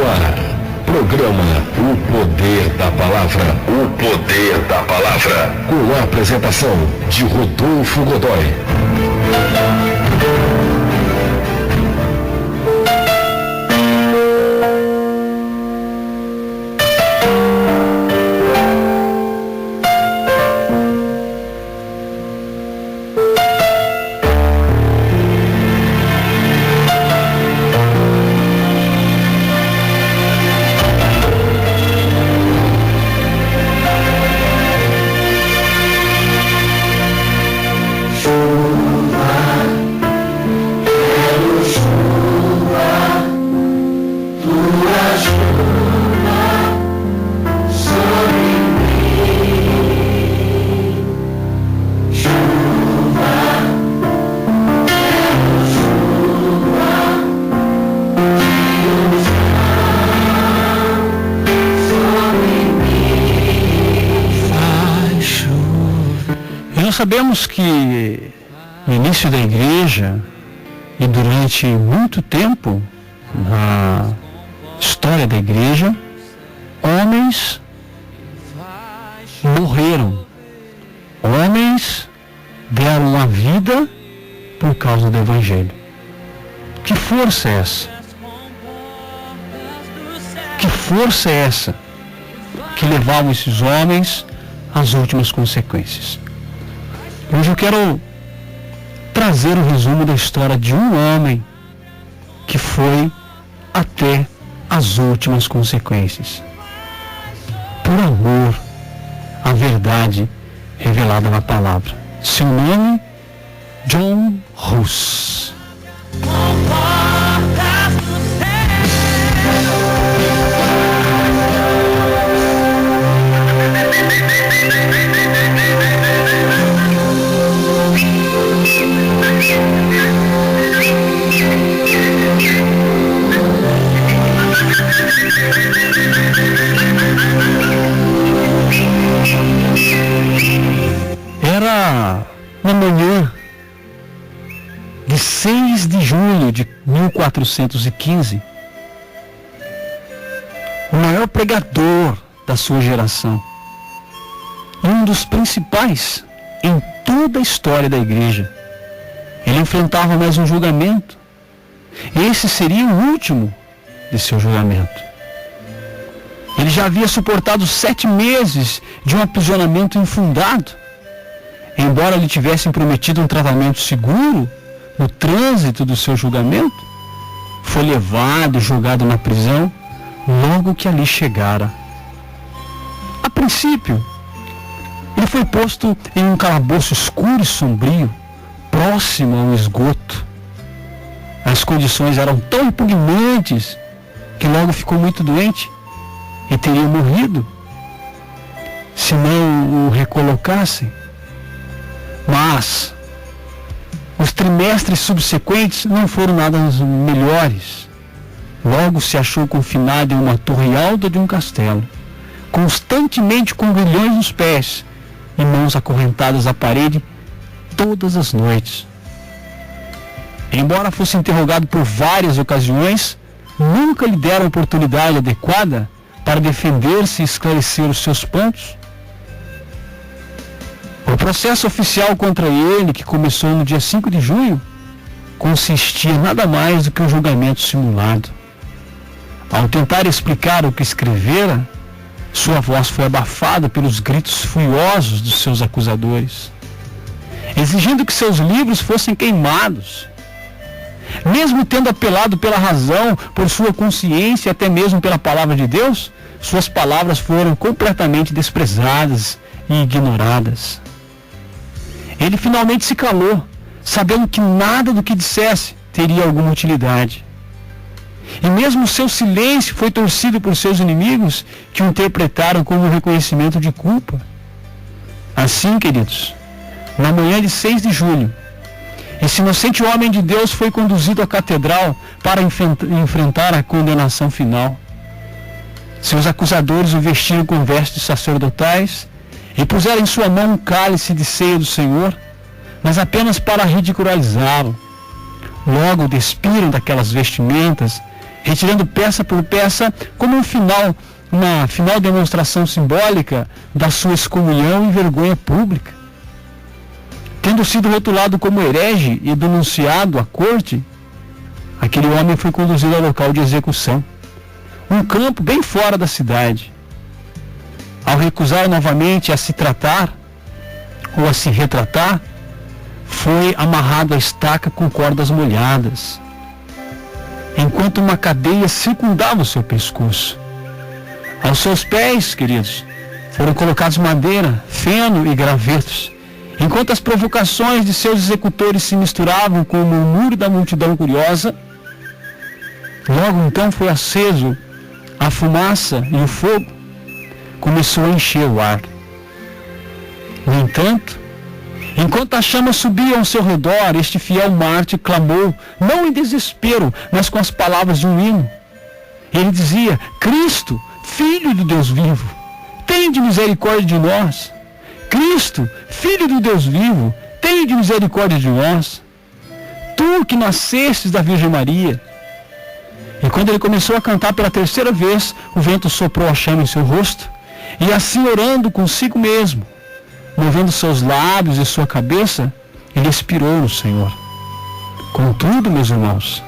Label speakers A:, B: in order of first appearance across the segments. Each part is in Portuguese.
A: ar, programa O Poder da Palavra. O Poder da Palavra. Com a apresentação de Rodolfo Godoy.
B: Sabemos que no início da igreja e durante muito tempo na história da igreja, homens morreram, homens deram a vida por causa do Evangelho. Que força é essa? Que força é essa que levava esses homens às últimas consequências? Hoje eu quero trazer o resumo da história de um homem que foi até as últimas consequências, por amor à verdade revelada na palavra. Seu nome, John Hus. Era na manhã de 6 de junho de 1415, o maior pregador da sua geração e um dos principais em toda a história da igreja. Ele enfrentava mais um julgamento. Esse seria o último de seu julgamento. Ele já havia suportado 7 meses de um aprisionamento infundado. Embora lhe tivessem prometido um tratamento seguro no trânsito do seu julgamento, foi levado e julgado na prisão logo que ali chegara. A princípio, ele foi posto em um calabouço escuro e sombrio, próximo ao esgoto. As condições eram tão repugnantes que logo ficou muito doente e teria morrido se não o recolocassem. Mas os trimestres subsequentes não foram nada melhores. Logo se achou confinado em uma torre alta de um castelo, constantemente com grilhões nos pés e mãos acorrentadas à parede todas as noites. Embora fosse interrogado por várias ocasiões, nunca lhe deram oportunidade adequada para defender-se e esclarecer os seus pontos. O processo oficial contra ele, que começou no dia 5 de junho, consistia nada mais do que um julgamento simulado. Ao tentar explicar o que escrevera, sua voz foi abafada pelos gritos furiosos dos seus acusadores, exigindo que seus livros fossem queimados. Mesmo tendo apelado pela razão, por sua consciência e até mesmo pela palavra de Deus, suas palavras foram completamente desprezadas e ignoradas. Ele finalmente se calou, sabendo que nada do que dissesse teria alguma utilidade. E mesmo seu silêncio foi torcido por seus inimigos, que o interpretaram como um reconhecimento de culpa. Assim, queridos, na manhã de 6 de julho, esse inocente homem de Deus foi conduzido à catedral para enfrentar a condenação final. Seus acusadores o vestiram com vestes sacerdotais e puseram em sua mão um cálice de ceia do Senhor, mas apenas para ridicularizá-lo. Logo despiram daquelas vestimentas retirando peça por peça como uma final demonstração simbólica da sua excomunhão e vergonha pública. Tendo sido rotulado como herege e denunciado à corte, aquele homem foi conduzido ao local de execução, um campo bem fora da cidade. Ao recusar novamente a se tratar ou a se retratar, foi amarrado à estaca com cordas molhadas, enquanto uma cadeia circundava o seu pescoço. Aos seus pés, queridos, foram colocados madeira, feno e gravetos, enquanto as provocações de seus executores se misturavam com o murmúrio da multidão curiosa. Logo então foi aceso a fumaça e o fogo começou a encher o ar. No entanto, enquanto as chamas subiam ao seu redor, este fiel mártir clamou, não em desespero, mas com as palavras de um hino. Ele dizia: Cristo, Filho do Deus vivo, tende misericórdia de nós. Cristo, Filho do Deus vivo, tende misericórdia de nós. Tu que nascestes da Virgem Maria. E quando ele começou a cantar pela terceira vez, o vento soprou a chama em seu rosto, e assim orando consigo mesmo, movendo seus lábios e sua cabeça, ele expirou no Senhor. Contudo, meus irmãos,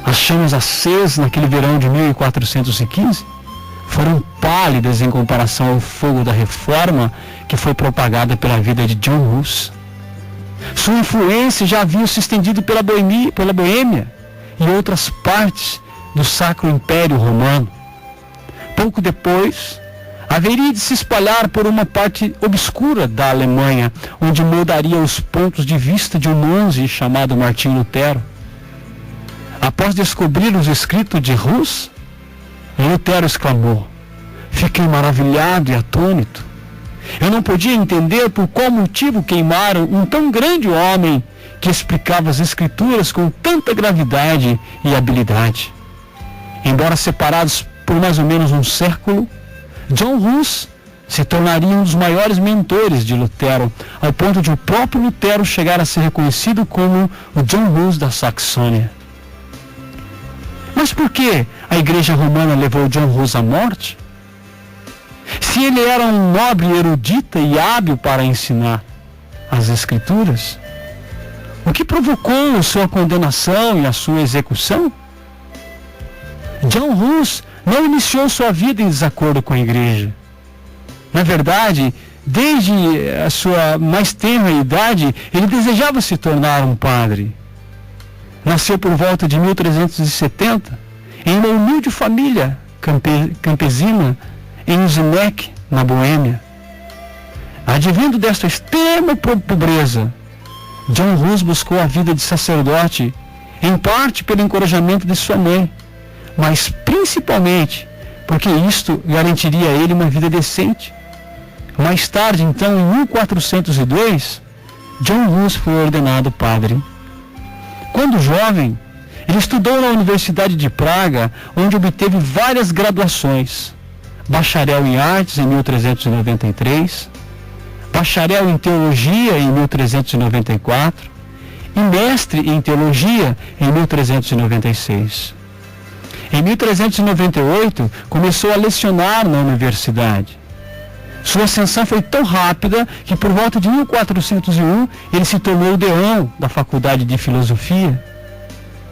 B: as chamas acesas naquele verão de 1415 foram pálidas em comparação ao fogo da reforma que foi propagada pela vida de John Hus. Sua influência já havia se estendido pela Boêmia e outras partes do Sacro Império Romano. Pouco depois, haveria de se espalhar por uma parte obscura da Alemanha, onde moldaria os pontos de vista de um monge chamado Martinho Lutero. Após descobrir os escritos de Hus, Lutero exclamou: fiquei maravilhado e atônito. Eu não podia entender por qual motivo queimaram um tão grande homem que explicava as Escrituras com tanta gravidade e habilidade. Embora separados por mais ou menos um século, John Hus se tornaria um dos maiores mentores de Lutero, ao ponto de o próprio Lutero chegar a ser reconhecido como o John Hus da Saxônia. Mas por que a Igreja Romana levou John Hus à morte? Se ele era um nobre erudita e hábil para ensinar as Escrituras, o que provocou a sua condenação e a sua execução? John Hus não iniciou sua vida em desacordo com a Igreja. Na verdade, desde a sua mais tenra idade, ele desejava se tornar um padre. Nasceu por volta de 1370, em uma humilde família campesina em Usinec, na Boêmia. Advindo desta extrema pobreza, John Hus buscou a vida de sacerdote, em parte pelo encorajamento de sua mãe, mas principalmente porque isto garantiria a ele uma vida decente. Mais tarde, então, em 1402, John Hus foi ordenado padre. Quando jovem, ele estudou na Universidade de Praga, onde obteve várias graduações: bacharel em artes em 1393, bacharel em teologia em 1394 e mestre em teologia em 1396. Em 1398, começou a lecionar na universidade. Sua ascensão foi tão rápida que por volta de 1401 ele se tornou deão da Faculdade de Filosofia.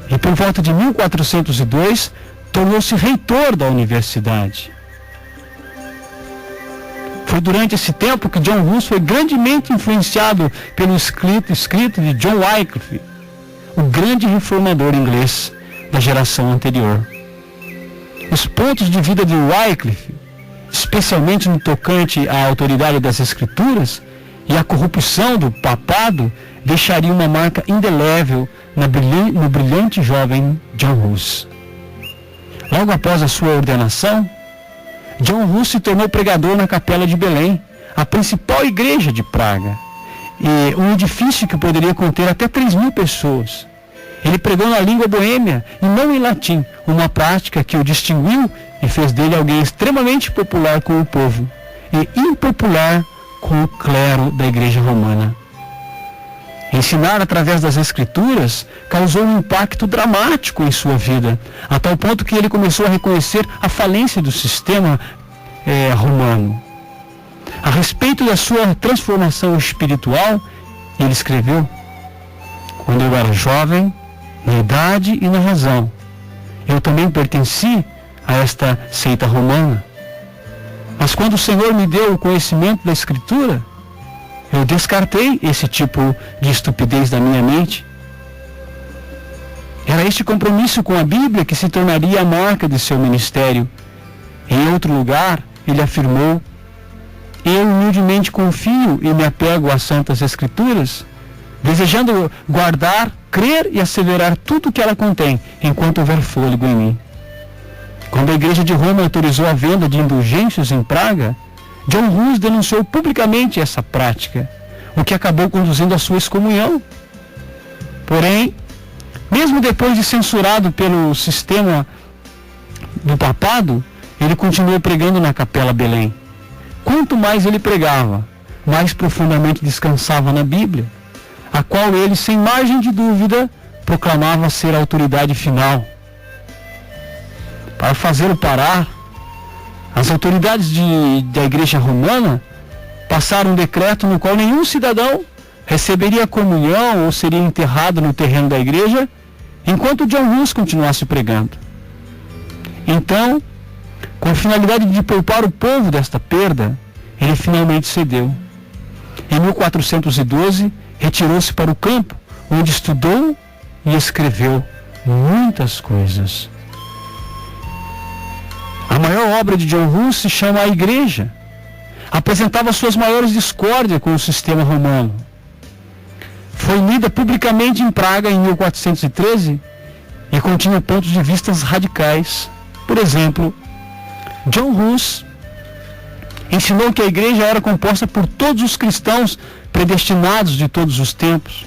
B: E por volta de 1402 tornou-se reitor da universidade. Foi durante esse tempo que John Hus foi grandemente influenciado pelo escrito de John Wycliffe, o grande reformador inglês da geração anterior. Os pontos de vida de Wycliffe, especialmente no tocante à autoridade das Escrituras e à corrupção do papado, deixariam uma marca indelével no brilhante jovem John Hus. Logo após a sua ordenação, John Hus se tornou pregador na Capela de Belém, a principal igreja de Praga, e um edifício que poderia conter até 3.000 pessoas. Ele pregou na língua boêmia e não em latim, uma prática que o distinguiu e fez dele alguém extremamente popular com o povo e impopular com o clero da Igreja Romana. Ensinar através das Escrituras causou um impacto dramático em sua vida, a tal ponto que ele começou a reconhecer a falência do sistema romano. A respeito da sua transformação espiritual, ele escreveu: quando eu era jovem, na idade e na razão, eu também pertenci a esta seita romana. Mas quando o Senhor me deu o conhecimento da Escritura, eu descartei esse tipo de estupidez da minha mente. Era este compromisso com a Bíblia que se tornaria a marca de seu ministério. Em outro lugar, ele afirmou: eu humildemente confio e me apego às Santas Escrituras, desejando guardar, crer e asseverar tudo o que ela contém, enquanto houver fôlego em mim. Quando a Igreja de Roma autorizou a venda de indulgências em Praga, John Hus denunciou publicamente essa prática, o que acabou conduzindo à sua excomunhão. Porém, mesmo depois de censurado pelo sistema do papado, ele continuou pregando na Capela Belém. Quanto mais ele pregava, mais profundamente descansava na Bíblia, a qual ele, sem margem de dúvida, proclamava ser a autoridade final. Para fazê-lo parar, as autoridades da Igreja Romana passaram um decreto no qual nenhum cidadão receberia comunhão ou seria enterrado no terreno da igreja enquanto John Hus continuasse pregando. Então, com a finalidade de poupar o povo desta perda, ele finalmente cedeu. Em 1412, retirou-se para o campo, onde estudou e escreveu muitas coisas. A maior obra de John Hus se chama A Igreja. Apresentava suas maiores discórdias com o sistema romano. Foi lida publicamente em Praga em 1413 e continha pontos de vista radicais. Por exemplo, John Hus ensinou que a igreja era composta por todos os cristãos predestinados de todos os tempos.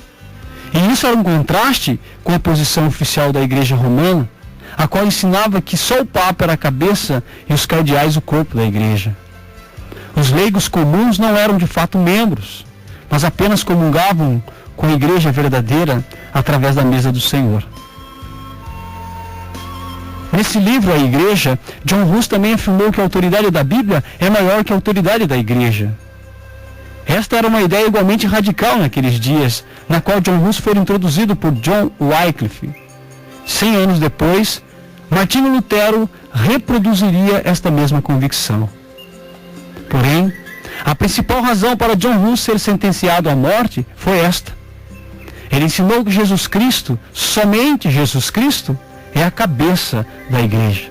B: E isso era um contraste com a posição oficial da igreja romana, a qual ensinava que só o Papa era a cabeça e os cardeais o corpo da igreja. Os leigos comuns não eram de fato membros, mas apenas comungavam com a igreja verdadeira através da mesa do Senhor. Nesse livro, A Igreja, John Hus também afirmou que a autoridade da Bíblia é maior que a autoridade da igreja. Esta era uma ideia igualmente radical naqueles dias, na qual John Hus foi introduzido por John Wycliffe. 100 anos depois, Martinho Lutero reproduziria esta mesma convicção. Porém, a principal razão para John Hus ser sentenciado à morte foi esta. Ele ensinou que Jesus Cristo, somente Jesus Cristo, é a cabeça da igreja.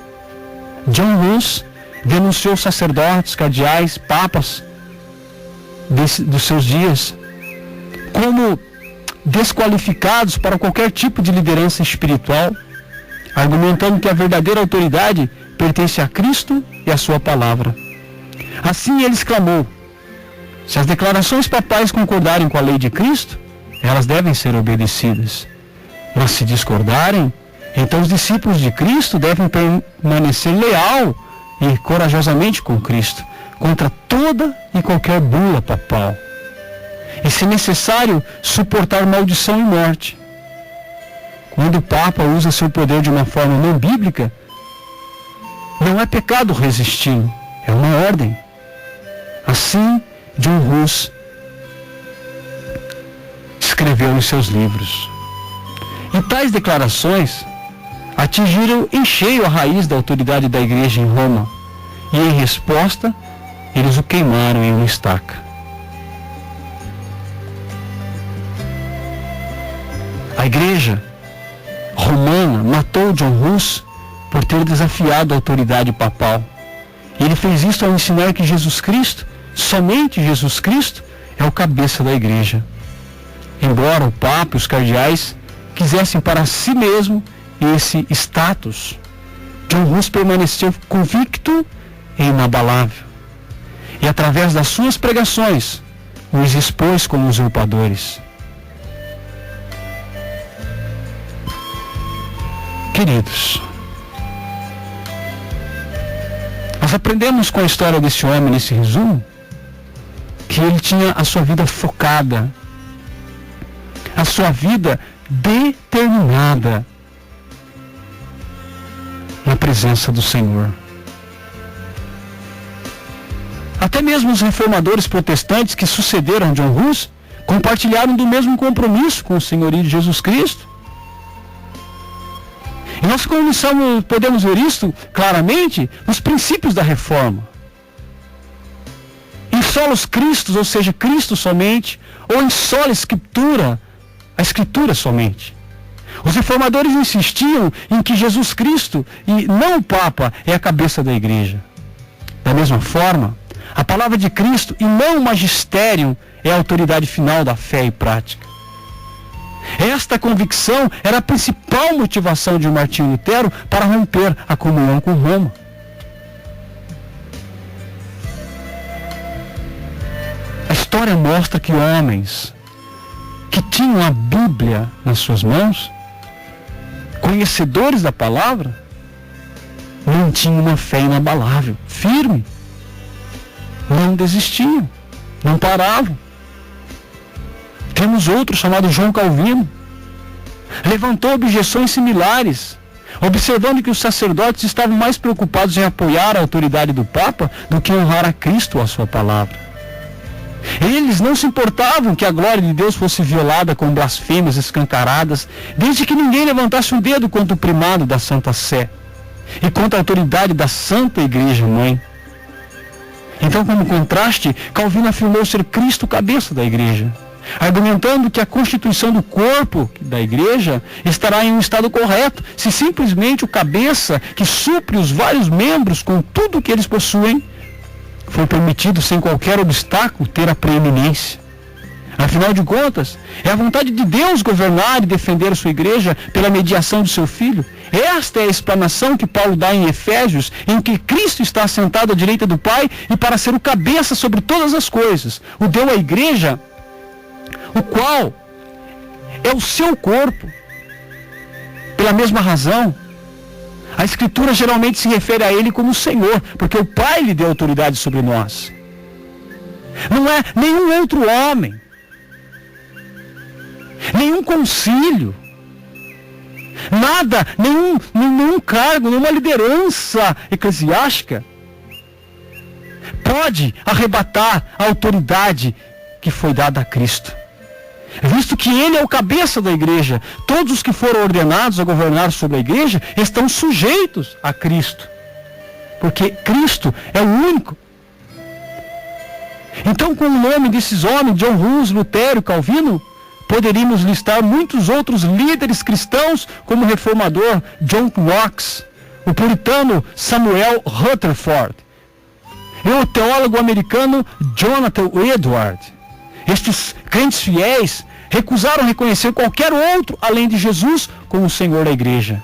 B: John Hus denunciou sacerdotes, cardeais, papas dos seus dias como desqualificados para qualquer tipo de liderança espiritual, argumentando que a verdadeira autoridade pertence a Cristo e a sua palavra. Assim ele exclamou: se as declarações papais concordarem com a lei de Cristo, elas devem ser obedecidas. Mas se discordarem, então os discípulos de Cristo devem permanecer leal e corajosamente com Cristo, contra toda e qualquer bula papal. E, se necessário, suportar maldição e morte. Quando o Papa usa seu poder de uma forma não bíblica, não é pecado resisti-lo, é uma ordem. Assim, John Hus escreveu em seus livros. E tais declarações atingiram em cheio a raiz da autoridade da igreja em Roma, e em resposta, eles o queimaram em uma estaca. A igreja romana matou John Hus por ter desafiado a autoridade papal. E ele fez isso ao ensinar que Jesus Cristo, somente Jesus Cristo, é o cabeça da igreja. Embora o Papa e os cardeais quisessem para si mesmo esse status, John Hus permaneceu convicto e inabalável. E através das suas pregações, os expôs como usurpadores. Queridos, nós aprendemos com a história desse homem, nesse resumo, que ele tinha a sua vida focada a sua vida determinada na presença do Senhor. Até mesmo os reformadores protestantes que sucederam John Hus compartilharam do mesmo compromisso com o senhorio de Jesus Cristo. E nós podemos ver isso claramente nos princípios da reforma. Em solos Christus, ou seja, Cristo somente, ou em sola Escritura, a Escritura somente. Os reformadores insistiam em que Jesus Cristo, e não o Papa, é a cabeça da igreja. Da mesma forma, a palavra de Cristo, e não o magistério, é a autoridade final da fé e prática. Esta convicção era a principal motivação de Martinho Lutero para romper a comunhão com Roma. A história mostra que homens que tinham a Bíblia nas suas mãos, conhecedores da palavra, não tinham uma fé inabalável, firme. Não desistiam, não paravam. Temos outro chamado João Calvino. Levantou objeções similares, observando que os sacerdotes estavam mais preocupados em apoiar a autoridade do Papa do que honrar a Cristo ou a sua palavra. Eles não se importavam que a glória de Deus fosse violada com blasfêmias escancaradas, desde que ninguém levantasse um dedo contra o primado da Santa Sé e contra a autoridade da Santa Igreja Mãe. Então, como contraste, Calvino afirmou ser Cristo cabeça da igreja, argumentando que a constituição do corpo da igreja estará em um estado correto se simplesmente o cabeça, que supre os vários membros com tudo o que eles possuem, for permitido sem qualquer obstáculo ter a preeminência. Afinal de contas, é a vontade de Deus governar e defender a sua igreja pela mediação de seu Filho. Esta é a explanação que Paulo dá em Efésios, em que Cristo está assentado à direita do Pai e para ser o cabeça sobre todas as coisas, o deu à igreja, o qual é o seu corpo. Pela mesma razão, a Escritura geralmente se refere a Ele como Senhor, porque o Pai lhe deu autoridade sobre nós. Não é nenhum outro homem, nenhum concílio, nada, nenhum cargo, nenhuma liderança eclesiástica pode arrebatar a autoridade que foi dada a Cristo. Visto que Ele é o cabeça da igreja, todos os que foram ordenados a governar sobre a igreja estão sujeitos a Cristo, porque Cristo é o único. Então, com o nome desses homens, John Hus, Lutero e Calvino, poderíamos listar muitos outros líderes cristãos, como o reformador John Knox, o puritano Samuel Rutherford e o teólogo americano Jonathan Edwards. Estes crentes fiéis recusaram reconhecer qualquer outro além de Jesus como o Senhor da igreja,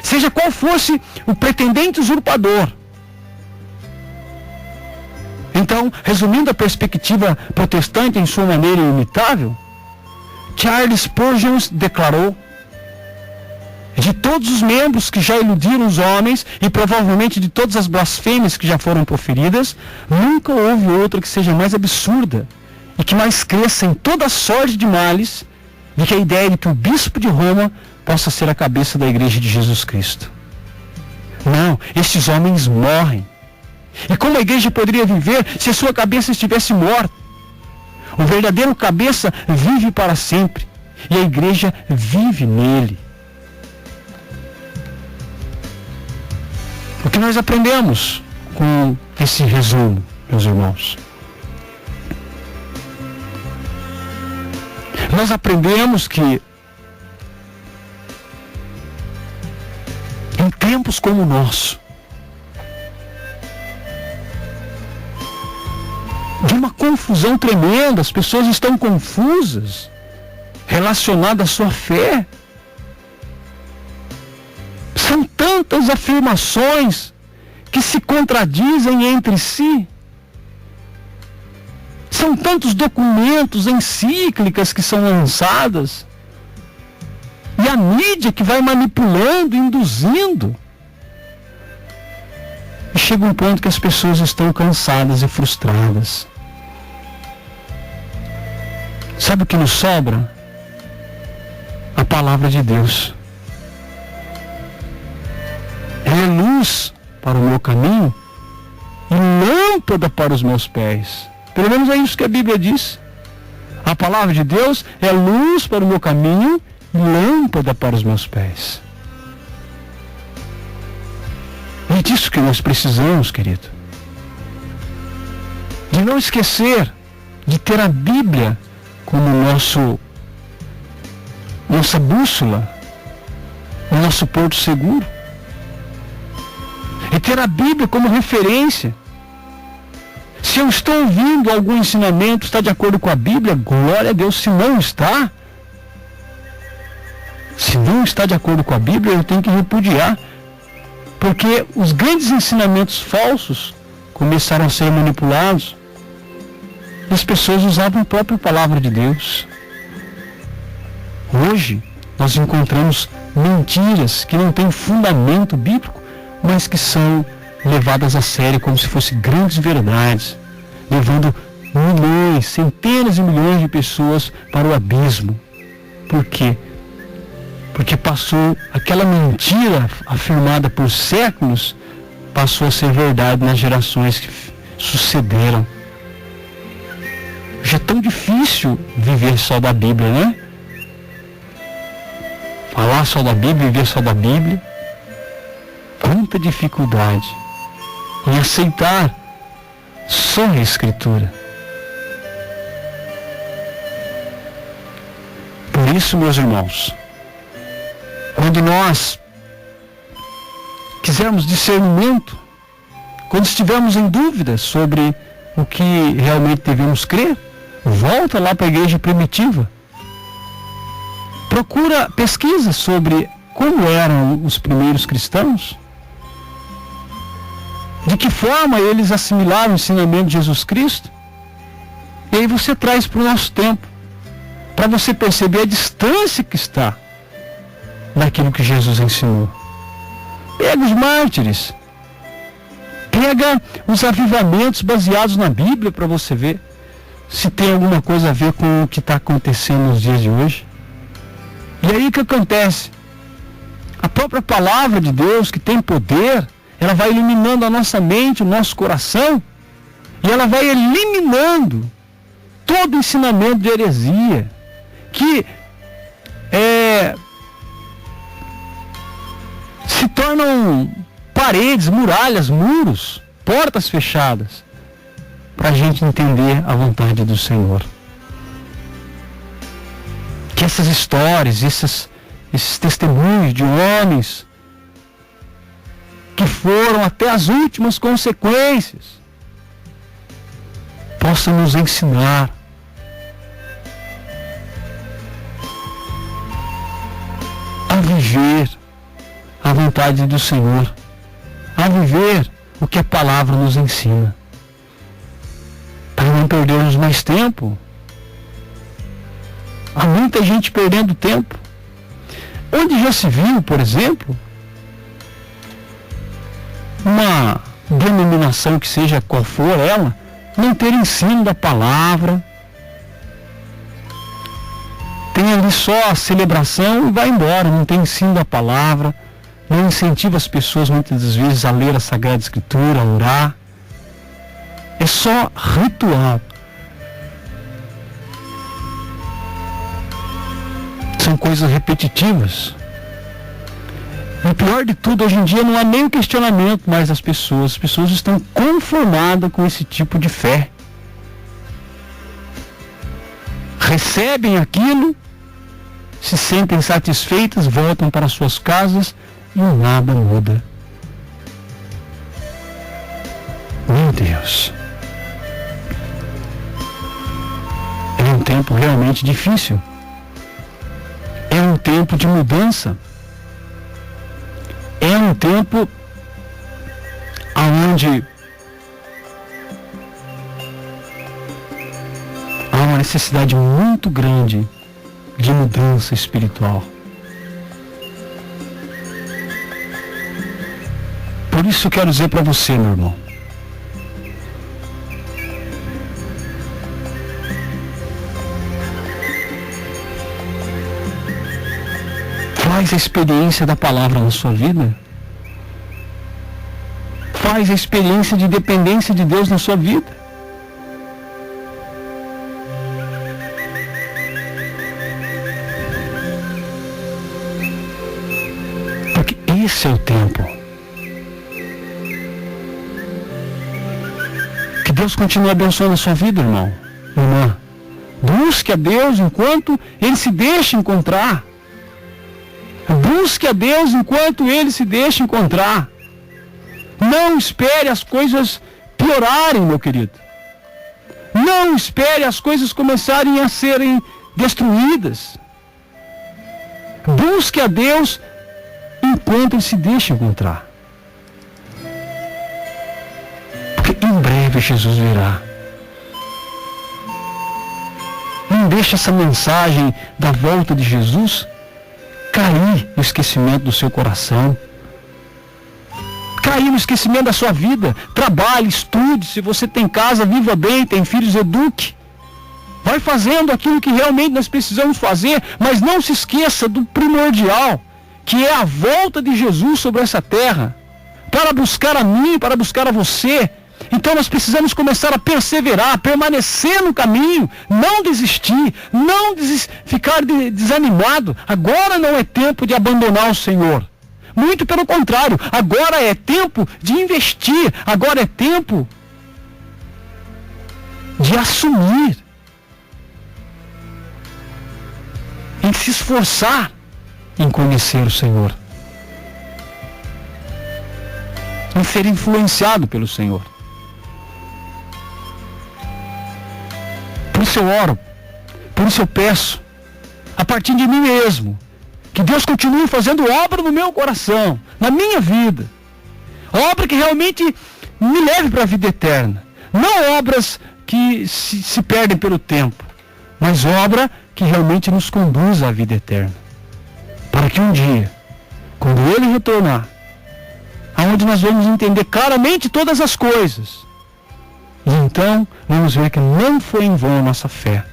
B: seja qual fosse o pretendente usurpador. Então, resumindo a perspectiva protestante em sua maneira imitável, Charles Spurgeon declarou: de todos os membros que já iludiram os homens e provavelmente de todas as blasfêmias que já foram proferidas, nunca houve outra que seja mais absurda e que mais cresça em toda sorte de males do que a ideia de que o bispo de Roma possa ser a cabeça da igreja de Jesus Cristo. Não, estes homens morrem. E como a igreja poderia viver se a sua cabeça estivesse morta? O verdadeiro cabeça vive para sempre e a igreja vive nele. O que nós aprendemos com esse resumo, meus irmãos? Nós aprendemos que em tempos como o nosso, de uma confusão tremenda, as pessoas estão confusas relacionadas à sua fé. São tantas afirmações que se contradizem entre si. São tantos documentos, encíclicas que são lançadas. E a mídia que vai manipulando, induzindo. E chega um ponto que as pessoas estão cansadas e frustradas. Sabe o que nos sobra? a palavra de Deus. Ela é luz para o meu caminho e lâmpada para os meus pés. Pelo menos é isso que a Bíblia diz. A palavra de Deus é luz para o meu caminho e lâmpada para os meus pés. É disso que nós precisamos, querido. De não esquecer de ter a Bíblia como nossa bússola, o nosso porto seguro. E ter a Bíblia como referência. Se eu estou ouvindo algum ensinamento, está de acordo com a Bíblia, glória a Deus. Se não está de acordo com a Bíblia, eu tenho que repudiar. Porque os grandes ensinamentos falsos começaram a ser manipulados. E as pessoas usavam a própria palavra de Deus. Hoje, nós encontramos mentiras que não têm fundamento bíblico, mas que são levadas a sério como se fossem grandes verdades, levando milhões, centenas de milhões de pessoas para o abismo. Por quê? Porque passou aquela mentira afirmada por séculos, passou a ser verdade nas gerações que sucederam. Já é tão difícil viver só da Bíblia, né? Falar só da Bíblia, viver só da Bíblia. Quanta dificuldade em aceitar só a Escritura. Por isso, meus irmãos, quando nós quisermos discernimento, quando estivermos em dúvida sobre o que realmente devemos crer, volta lá para a igreja primitiva. Procura pesquisa sobre como eram os primeiros cristãos, de que forma eles assimilaram o ensinamento de Jesus Cristo, e aí você traz para o nosso tempo, para você perceber a distância que está daquilo que Jesus ensinou. Pega os mártires, pega os avivamentos baseados na Bíblia para você ver se tem alguma coisa a ver com o que está acontecendo nos dias de hoje. E aí o que acontece? A própria palavra de Deus, que tem poder, ela vai iluminando a nossa mente, o nosso coração, e ela vai eliminando todo ensinamento de heresia, que se tornam paredes, muralhas, muros, portas fechadas, para a gente entender a vontade do Senhor. Que essas histórias, esses testemunhos de homens que foram até as últimas consequências possam nos ensinar a viver a vontade do Senhor, a viver o que a palavra nos ensina, para não perdermos mais tempo. Há muita gente perdendo tempo. Onde já se viu, por exemplo, uma denominação, que seja qual for ela, não ter ensino da palavra, tem ali só a celebração e vai embora, não tem ensino da palavra, não incentiva as pessoas muitas das vezes a ler a Sagrada Escritura, a orar. É só ritual. São coisas repetitivas. E o pior de tudo, hoje em dia não há nem questionamento mais das pessoas. As pessoas estão conformadas com esse tipo de fé. Recebem aquilo, se sentem satisfeitas, voltam para suas casas e nada muda. Meu Deus. É um tempo realmente difícil. É um tempo de mudança. É um tempo onde há uma necessidade muito grande de mudança espiritual. Por isso eu quero dizer para você, meu irmão, Faz a experiência da palavra na sua vida. Faz a experiência de dependência de Deus na sua vida. Porque esse é o tempo. Que Deus continue abençoando a sua vida, irmão, irmã. Busque a Deus enquanto Ele se deixa encontrar. Busque a Deus enquanto Ele se deixa encontrar. Não espere as coisas piorarem, meu querido. Não espere as coisas começarem a serem destruídas. Busque a Deus enquanto Ele se deixa encontrar. Porque em breve Jesus virá. Não deixe essa mensagem da volta de Jesus cair no esquecimento do seu coração. Cair no esquecimento da sua vida. Trabalhe, estude. Se você tem casa, viva bem. Tem filhos, eduque. Vai fazendo aquilo que realmente nós precisamos fazer, mas não se esqueça do primordial, que é a volta de Jesus sobre essa terra, para buscar a mim, para buscar a você. Então nós precisamos começar a perseverar, permanecer no caminho, não desistir, não ficar desanimado. Agora não é tempo de abandonar o Senhor. Muito pelo contrário, agora é tempo de investir, agora é tempo de assumir, em se esforçar em conhecer o Senhor, em ser influenciado pelo Senhor. Por isso eu oro, por isso eu peço, a partir de mim mesmo, que Deus continue fazendo obra no meu coração, na minha vida. Obra que realmente me leve para a vida eterna. Não obras que se perdem pelo tempo, mas obra que realmente nos conduz à vida eterna. Para que um dia, quando Ele retornar, aonde nós vamos entender claramente todas as coisas, e então vamos ver que não foi em vão a nossa fé.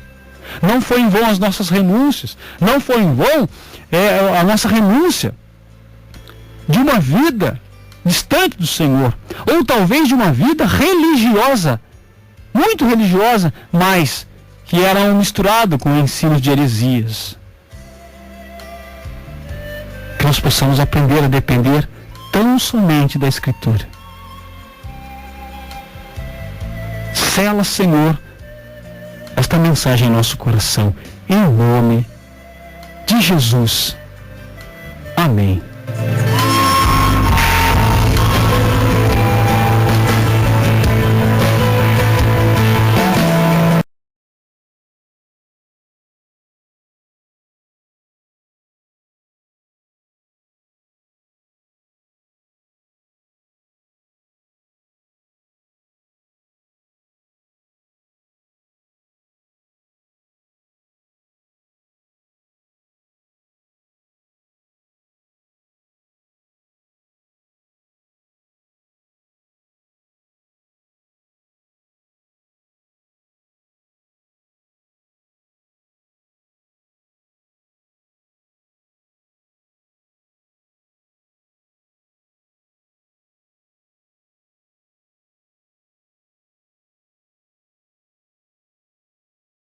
B: Não foi em vão as nossas renúncias. Não foi em vão a nossa renúncia de uma vida distante do Senhor. Ou talvez de uma vida religiosa, muito religiosa, mas que era misturado com ensinos de heresias. Que nós possamos aprender a depender tão somente da Escritura. Sela, Senhor, esta mensagem em nosso coração, em nome de Jesus. Amém.